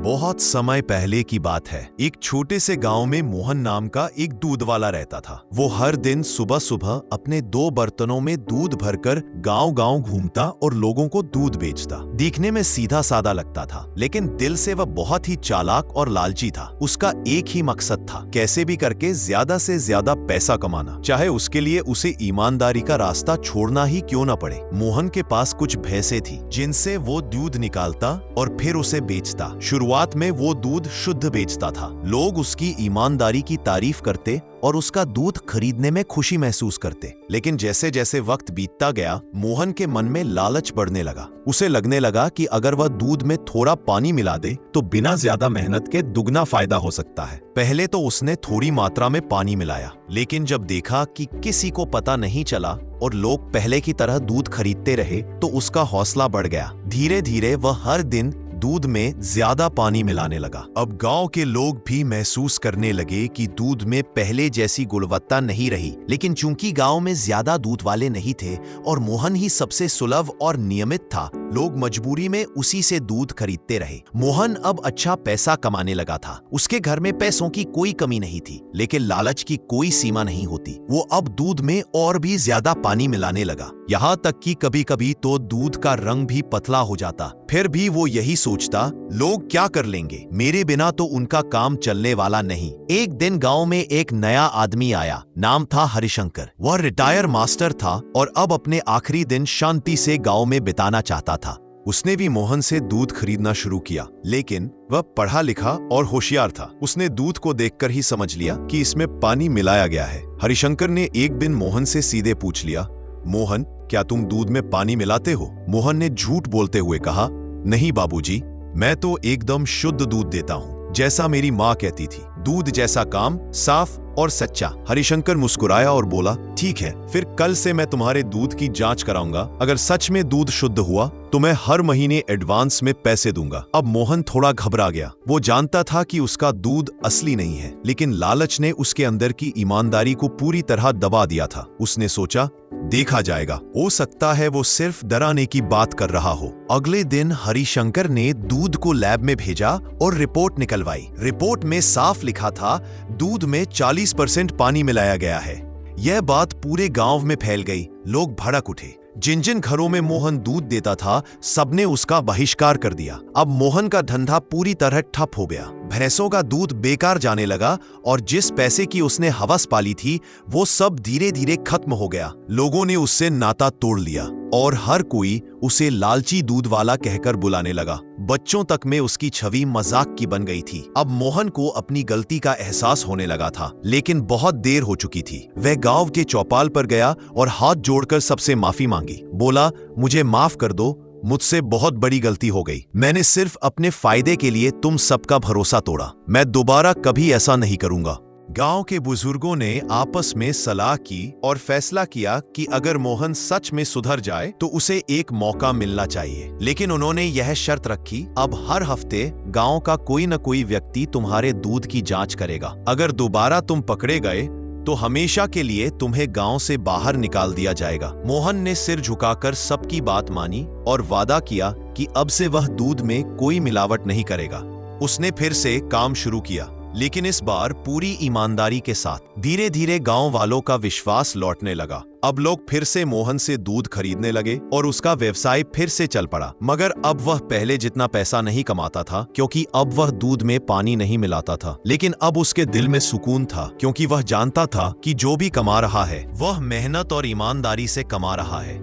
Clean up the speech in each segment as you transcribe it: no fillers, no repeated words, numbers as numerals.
बहुत समय पहले की बात है। एक छोटे से गांव में मोहन नाम का एक दूध वाला रहता था। वो हर दिन सुबह सुबह अपने 2 बर्तनों में दूध भरकर गांव-गांव घूमता और लोगों को दूध बेचता। दिखने में सीधा सादा लगता था, लेकिन दिल से वह बहुत ही चालाक और लालची था। उसका एक ही मकसद था, कैसे भी करके ज्यादा से ज्यादा पैसा कमाना, चाहे उसके लिए उसे ईमानदारी का रास्ता छोड़ना ही क्यों न पड़े। मोहन के पास कुछ भैंसें थी, जिनसे वो दूध निकालता और फिर उसे बेचता। शुरुआत में वो दूध शुद्ध बेचता था। लोग उसकी ईमानदारी की तारीफ करते और उसका दूध खरीदने में खुशी महसूस करते। लेकिन जैसे जैसे वक्त बीतता गया, मोहन के मन में लालच बढ़ने लगा। उसे लगने लगा कि अगर वह दूध में थोड़ा पानी मिला दे तो बिना ज्यादा मेहनत के दुगना फायदा हो सकता है। पहले तो उसने थोड़ी मात्रा में पानी मिलाया, लेकिन जब देखा कि किसी को पता नहीं चला और लोग पहले की तरह दूध खरीदते रहे, तो उसका हौसला बढ़ गया। धीरे धीरे वह हर दिन दूध में ज्यादा पानी मिलाने लगा। अब गांव के लोग भी महसूस करने लगे कि दूध में पहले जैसी गुणवत्ता नहीं रही, लेकिन चूंकि गांव में ज्यादा दूध वाले नहीं थे और मोहन ही सबसे सुलभ और नियमित था, लोग मजबूरी में उसी से दूध खरीदते रहे। मोहन अब अच्छा पैसा कमाने लगा था। उसके घर में पैसों की कोई कमी नहीं थी, लेकिन लालच की कोई सीमा नहीं होती। वो अब दूध में और भी ज्यादा पानी मिलाने लगा, यहाँ तक कि कभी कभी तो दूध का रंग भी पतला हो जाता। फिर भी वो यही सोचता, लोग क्या कर लेंगे, मेरे बिना तो उनका काम चलने वाला नहीं। एक दिन गांव में एक नया आदमी आया, नाम था हरिशंकर। वह रिटायर मास्टर था और अब अपने आखिरी दिन शांति से गांव में बिताना चाहता था। उसने भी मोहन से दूध खरीदना शुरू किया, लेकिन वह पढ़ा लिखा और होशियार था। उसने दूध को देखकर ही समझ लिया कि इसमें पानी मिलाया गया है। हरिशंकर ने एक दिन मोहन से सीधे पूछ लिया, मोहन, क्या तुम दूध में पानी मिलाते हो? मोहन ने झूठ बोलते हुए कहा, नहीं बाबूजी, मैं तो एकदम शुद्ध दूध देता हूँ, जैसा मेरी माँ कहती थी। दूध जैसा काम, साफ और सच्चा। हरिशंकर मुस्कुराया और बोला, ठीक है, फिर कल से मैं तुम्हारे दूध की जांच कराऊंगा। अगर सच में दूध शुद्ध हुआ तो मैं हर महीने एडवांस में पैसे दूंगा। अब मोहन थोड़ा घबरा गया। वो जानता था कि उसका दूध असली नहीं है, लेकिन लालच ने उसके अंदर की ईमानदारी को पूरी तरह दबा दिया था। उसने सोचा, देखा जाएगा, हो सकता है वो सिर्फ डराने की बात कर रहा हो। अगले दिन हरिशंकर ने दूध को लैब में भेजा और रिपोर्ट निकलवाई। रिपोर्ट में साफ लिखा था, दूध में 40% पानी मिलाया गया है। यह बात पूरे गांव में फैल गई। लोग भड़क उठे। जिन जिन घरों में मोहन दूध देता था, सबने उसका बहिष्कार कर दिया। अब मोहन का धंधा पूरी तरह ठप हो गया। भैंसों का दूध बेकार जाने लगा और जिस पैसे की उसने हवस पाली थी, वो सब धीरे धीरे खत्म हो गया। लोगों ने उससे नाता तोड़ लिया और हर कोई उसे लालची दूध वाला कहकर बुलाने लगा। बच्चों तक में उसकी छवि मजाक की बन गई थी। अब मोहन को अपनी गलती का एहसास होने लगा था, लेकिन बहुत देर हो चुकी थी। वह गांव के चौपाल पर गया और हाथ जोड़कर सबसे माफी मांगी। बोला, मुझे माफ कर दो, मुझसे बहुत बड़ी गलती हो गई। मैंने सिर्फ अपने फायदे के लिए तुम सबका भरोसा तोड़ा। मैं दोबारा कभी ऐसा नहीं करूंगा। गांव के बुजुर्गों ने आपस में सलाह की और फैसला किया कि अगर मोहन सच में सुधर जाए तो उसे एक मौका मिलना चाहिए। लेकिन उन्होंने यह शर्त रखी, अब हर हफ्ते गांव का कोई न कोई व्यक्ति तुम्हारे दूध की जांच करेगा। अगर दोबारा तुम पकड़े गए तो हमेशा के लिए तुम्हें गांव से बाहर निकाल दिया जाएगा। मोहन ने सिर झुकाकर सबकी बात मानी और वादा किया कि अब से वह दूध में कोई मिलावट नहीं करेगा। उसने फिर से काम शुरू किया, लेकिन इस बार पूरी ईमानदारी के साथ। धीरे धीरे गांव वालों का विश्वास लौटने लगा। अब लोग फिर से मोहन से दूध खरीदने लगे और उसका व्यवसाय फिर से चल पड़ा। मगर अब वह पहले जितना पैसा नहीं कमाता था, क्योंकि अब वह दूध में पानी नहीं मिलाता था। लेकिन अब उसके दिल में सुकून था, क्योंकि वह जानता था कि जो भी कमा रहा है वह मेहनत और ईमानदारी से कमा रहा है।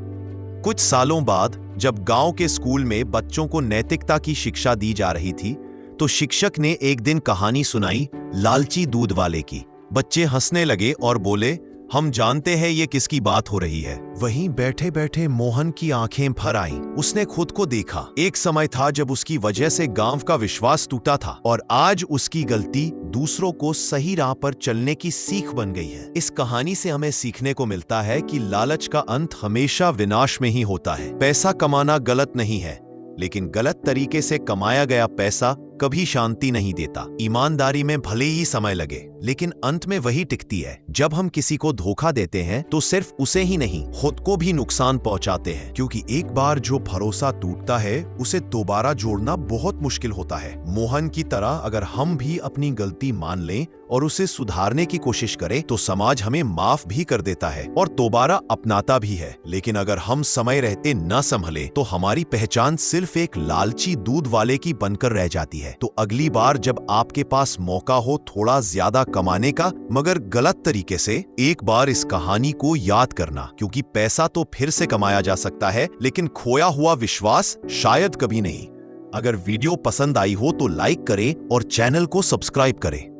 कुछ सालों बाद जब गांव के स्कूल में बच्चों को नैतिकता की शिक्षा दी जा रही थी, तो शिक्षक ने एक दिन कहानी सुनाई लालची दूध वाले की। बच्चे हंसने लगे और बोले, हम जानते हैं ये किसकी बात हो रही है। वहीं बैठे बैठे मोहन की आंखें भर आईं। उसने खुद को देखा। एक समय था जब उसकी वजह से गांव का विश्वास टूटा था, और आज उसकी गलती दूसरों को सही राह पर चलने की सीख बन गई है। इस कहानी से हमें सीखने को मिलता है कि लालच का अंत हमेशा विनाश में ही होता है। पैसा कमाना गलत नहीं है, लेकिन गलत तरीके से कमाया गया पैसा कभी शांति नहीं देता। ईमानदारी में भले ही समय लगे, लेकिन अंत में वही टिकती है। जब हम किसी को धोखा देते हैं तो सिर्फ उसे ही नहीं, खुद को भी नुकसान पहुंचाते हैं, क्योंकि एक बार जो भरोसा टूटता है उसे दोबारा जोड़ना बहुत मुश्किल होता है। मोहन की तरह अगर हम भी अपनी गलती मान लें और उसे सुधारने की कोशिश करें तो समाज हमें माफ भी कर देता है और दोबारा अपनाता भी है। लेकिन अगर हम समय रहते न संभले तो हमारी पहचान सिर्फ एक लालची दूध वाले की बनकर रह जाती है। तो अगली बार जब आपके पास मौका हो थोड़ा ज्यादा कमाने का, मगर गलत तरीके से, एक बार इस कहानी को याद करना, क्योंकि पैसा तो फिर से कमाया जा सकता है लेकिन खोया हुआ विश्वास शायद कभी नहीं। अगर वीडियो पसंद आई हो तो लाइक करें और चैनल को सब्सक्राइब करें।